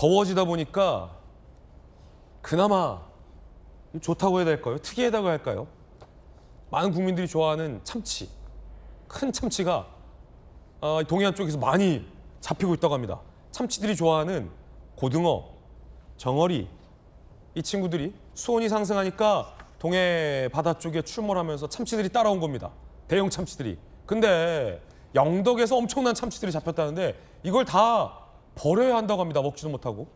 더워지다 보니까 그나마 좋다고 해야 될까요? 특이하다고 할까요? 많은 국민들이 좋아하는 참치, 큰 참치가 동해안 쪽에서 많이 잡히고 있다고 합니다. 참치들이 좋아하는 고등어, 정어리, 이 친구들이 수온이 상승하니까 동해 바다 쪽에 출몰하면서 참치들이 따라온 겁니다. 대형 참치들이. 근데 영덕에서 엄청난 참치들이 잡혔다는데 이걸 다 버려야 한다고 합니다. 먹지도 못하고.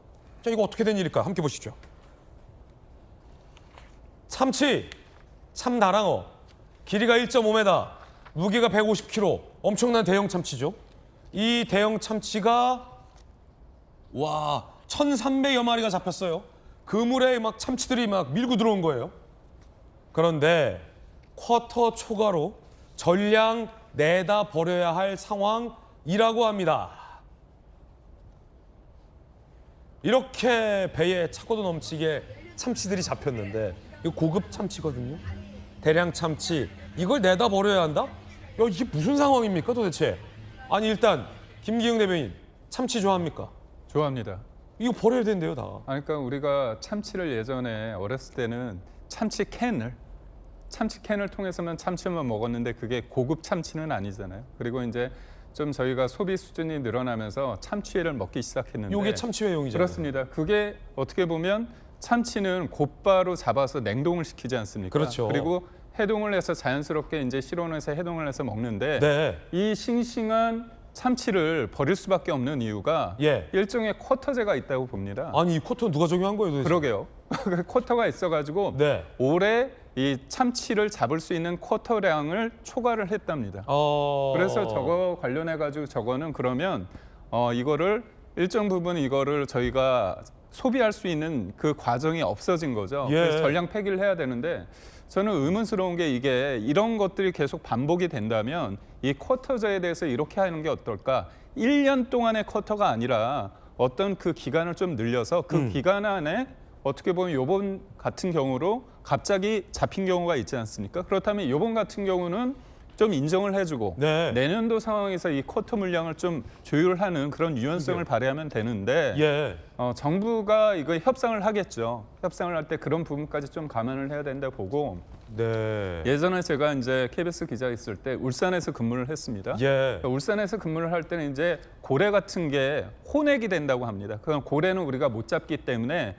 자, 이거 어떻게 된 일일까요? 함께 보시죠. 참치, 참나랑어, 길이가 1.5m, 무게가 150kg, 엄청난 대형 참치죠. 이 대형 참치가 1,300여 마리가 잡혔어요. 그물에 막 참치들이 막 밀고 들어온 거예요. 그런데 쿼터 초과로 전량 내다 버려야 할 상황이라고 합니다. 이렇게 배에 차고도 넘치게 참치들이 잡혔는데 이거 고급 참치거든요. 대량 참치 이걸 내다 버려야 한다? 야, 이게 무슨 상황입니까 도대체? 아니 일단 김기영 대변인 참치 좋아합니까? 좋아합니다. 이거 버려야 된대요 다. 그러니까 우리가 참치를 예전에 어렸을 때는 참치 캔을 통해서만 참치만 먹었는데 그게 고급 참치는 아니잖아요. 그리고 이제 좀 저희가 소비 수준이 늘어나면서 참치회를 먹기 시작했는데 이게 참치회용이잖아요. 그렇습니다. 그게 어떻게 보면 참치는 곧바로 잡아서 냉동을 시키지 않습니까? 그렇죠. 그리고 해동을 해서 자연스럽게 이제 실온에서 해동을 해서 먹는데 네. 이 싱싱한 참치를 버릴 수밖에 없는 이유가 예. 일종의 쿼터제가 있다고 봅니다. 아니 이 쿼터는 누가 정의한 거예요 도대체? 그러게요. 쿼터가 있어가지고 네. 올해 이 참치를 잡을 수 있는 쿼터량을 초과를 했답니다. 그래서 저거 관련해가지고 저거는 그러면 이거를 일정 부분 이거를 저희가 소비할 수 있는 그 과정이 없어진 거죠. 예. 그래서 전량 폐기를 해야 되는데 저는 의문스러운 게 이게 이런 것들이 계속 반복이 된다면 이 쿼터제에 대해서 이렇게 하는 게 어떨까? 1년 동안의 쿼터가 아니라 어떤 그 기간을 좀 늘려서 그 기간 안에 어떻게 보면 요번 같은 경우로 갑자기 잡힌 경우가 있지 않습니까? 그렇다면 요번 같은 경우는 좀 인정을 해주고 네. 내년도 상황에서 이 쿼터 물량을 좀 조율하는 그런 유연성을 발휘하면 되는데 예. 정부가 이거 협상을 하겠죠. 협상을 할 때 그런 부분까지 좀 감안을 해야 된다 보고 네. 예전에 제가 이제 KBS 기자 있을 때 울산에서 근무를 했습니다. 예. 울산에서 근무를 할 때는 이제 고래 같은 게 혼액이 된다고 합니다. 그건 고래는 우리가 못 잡기 때문에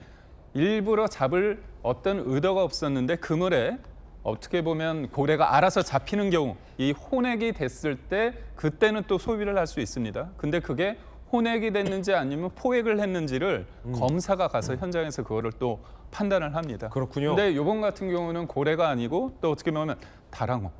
일부러 잡을 어떤 의도가 없었는데 그물에 어떻게 보면 고래가 알아서 잡히는 경우 이 혼액이 됐을 때 그때는 또 소비를 할 수 있습니다. 근데 그게 혼액이 됐는지 아니면 포획을 했는지를 검사가 가서 현장에서 그거를 또 판단을 합니다. 그렇군요. 근데 이번 같은 경우는 고래가 아니고 또 어떻게 보면 다랑어,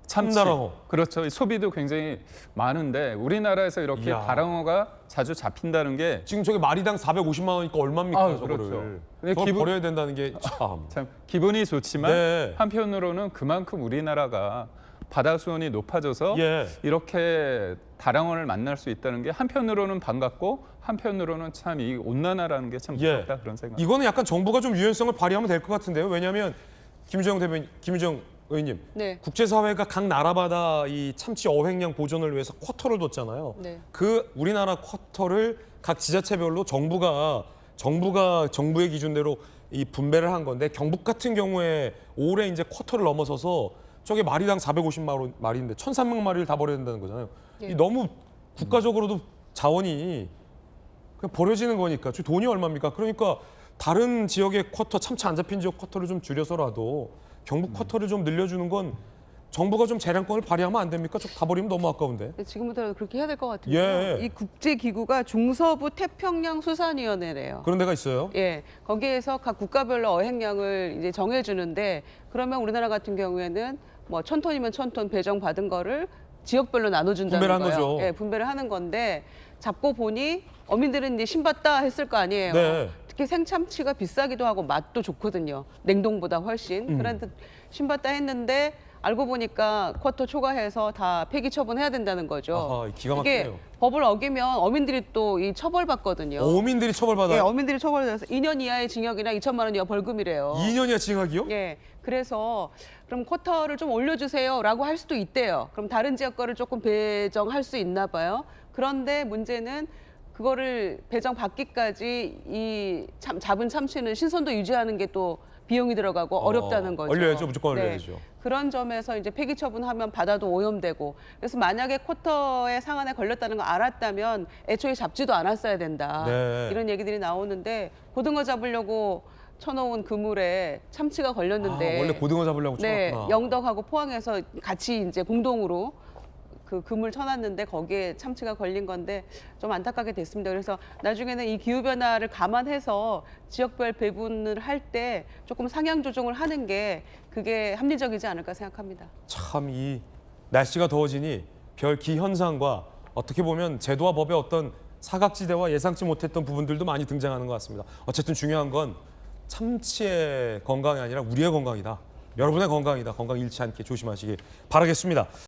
참치. 참다랑어. 그렇죠. 소비도 굉장히 많은데 우리나라에서 이렇게 이야. 다랑어가 자주 잡힌다는 게 지금 저게 마리당 450만 원이니까 얼마입니까 아, 저거를. 그렇죠. 근데 저걸 기분- 버려야 된다는 게 참. 참 기분이 좋지만 네. 한편으로는 그만큼 우리나라가 바다 수온이 높아져서 예. 이렇게 다랑어를 만날 수 있다는 게 한편으로는 반갑고 한편으로는 참 이 온난화라는 게 참 예. 무섭다 그런 생각. 이거는 약간 정부가 좀 유연성을 발휘하면 될 것 같은데요. 왜냐하면 김주영 대변인, 김주영 의원님, 네. 국제사회가 각 나라마다 이 참치 어획량 보존을 위해서 쿼터를 뒀잖아요. 네. 그 우리나라 쿼터를 각 지자체별로 정부의 기준대로 이 분배를 한 건데 경북 같은 경우에 올해 이제 쿼터를 넘어서서 저게 마리당 450만 마리인데 1,300마리를 다 버려야 된다는 거잖아요. 예. 이 너무 국가적으로도 자원이 그냥 버려지는 거니까 저 돈이 얼마입니까? 그러니까 다른 지역의 쿼터 참치 안 잡힌 지역 쿼터를 좀 줄여서라도 경북 쿼터를 좀 늘려주는 건 정부가 좀 재량권을 발휘하면 안 됩니까? 저 다 버리면 너무 아까운데. 네, 지금부터라도 그렇게 해야 될 것 같은데요. 예. 이 국제기구가 중서부 태평양 수산위원회래요. 그런 데가 있어요. 예, 거기에서 각 국가별로 어획량을 이제 정해주는데 그러면 우리나라 같은 경우에는 뭐 1,000톤이면 1,000톤 배정 받은 거를 지역별로 나눠준다는 분배를 한 거예요. 거죠. 예, 분배를 하는 건데 잡고 보니 어민들은 이제 신봤다 했을 거 아니에요. 네. 특히 생참치가 비싸기도 하고 맛도 좋거든요. 냉동보다 훨씬. 그런데 신봤다 했는데 알고 보니까 쿼터 초과해서 다 폐기 처분해야 된다는 거죠. 아하, 기가 이게 막히네요. 법을 어기면 어민들이 또 이 처벌받거든요. 어민들이 예, 처벌받아요. 어민들이 처벌돼서 2년 이하의 징역이나 2천만 원 이하 벌금이래요. 2년이야 징역이요? 예, 그래서 그럼 쿼터를 좀 올려주세요라고 할 수도 있대요. 그럼 다른 지역 거를 조금 배정할 수 있나 봐요. 그런데 문제는 그거를 배정 받기까지 이 잡은 참치는 신선도 유지하는 게 또 비용이 들어가고 어렵다는 거죠. 얼려야죠. 무조건 얼려야죠. 그런 점에서 이제 폐기 처분하면 바다도 오염되고, 그래서 만약에 쿼터의 상한에 걸렸다는 걸 알았다면 애초에 잡지도 않았어야 된다. 네. 이런 얘기들이 나오는데 고등어 잡으려고 쳐놓은 그물에 참치가 걸렸는데 원래 고등어 잡으려고 네, 쳐놨구나. 영덕하고 포항에서 같이 이제 공동으로 그 그물 쳐놨는데 거기에 참치가 걸린 건데 좀 안타깝게 됐습니다. 그래서 나중에는 이 기후 변화를 감안해서 지역별 배분을 할 때 조금 상향 조정을 하는 게 그게 합리적이지 않을까 생각합니다. 참 이 날씨가 더워지니 별 기현상과 어떻게 보면 제도와 법의 어떤 사각지대와 예상치 못했던 부분들도 많이 등장하는 것 같습니다. 어쨌든 중요한 건 참치의 건강이 아니라 우리의 건강이다. 여러분의 건강이다. 건강 잃지 않게 조심하시기 바라겠습니다.